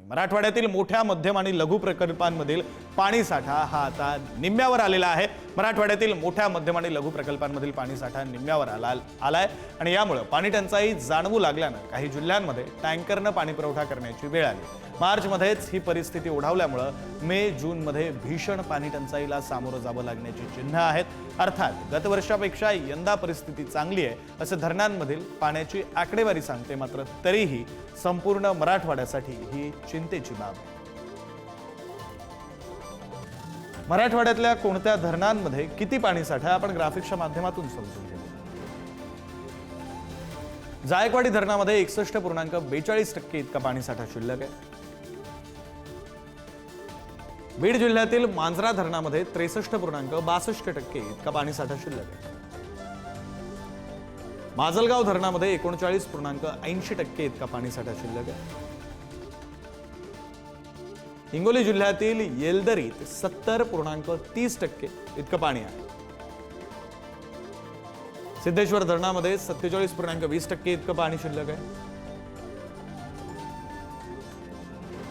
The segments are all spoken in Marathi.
मराठवाड्यातील मोठ्या मध्यम आणि लघु प्रकल्पांमधील पाणी साठा हा आता निम्म्यावर आलेला आहे। मराठवाड्यातील मोठ्या मध्यम आणि लघु प्रकल्पांमधील पाणी साठा निम्म्यावर आलाय आणि यामुळे पाणी टंचाई जाणवू लागल्याने काही जिल्ह्यांमध्ये टँकरने पाणी पुरवठा करण्याची वेळ आली। मार्च मध्येच ही परिस्थिती ओढावल्यामुळे मे जून मध्ये भीषण पाणी टंचाईला सामोरं जावं लागण्याची चिन्ह आहेत। अर्थात गतवर्षापेक्षा यंदा परिस्थिती चांगली आहे असे धरणांमधील पाण्याची आकडेवारी सांगते। मात्र तरीही संपूर्ण मराठवाड्यासाठी ही चिंतेची बाब आहे। मराठवाड्यातल्या कोणत्या धरणांमध्ये किती पाणी साठा आपण ग्राफिक्सच्या माध्यमातून समजून घेऊ। जायकवाडी धरणामध्ये 61.42% इतका पाणी साठा शिल्लक आहे। बीड जिल्ह्यातील मांजरा धरणामध्ये 63.62% इतका पाणी साठा शिल्लक आहे। माजलगाव धरणामध्ये 39.80% इतका पाणी साठा शिल्लक आहे। हिंगोली जिल्ह्यातील येलदरीत 70.30% इतकं पाणी आहे। सिद्धेश्वर धरणामध्ये 47.20% इतकं पाणी शिल्लक आहे।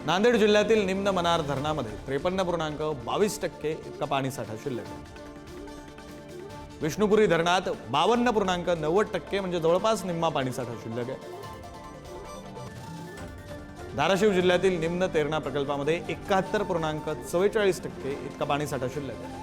नांदेड जिल्ह्यातील निम्न मनार धरणामध्ये 53.22% इतका पाणी साठा शिल्लक आहे। विष्णुपुरी धरणात 52.90% म्हणजे जवळपास निम्मा पाणी साठा शिल्लक आहे। धाराशिव जिल्ह्यातील निम्न तेरणा प्रकल्पामध्ये 71.44% इतका पाणी साठा शिल्लक आहे।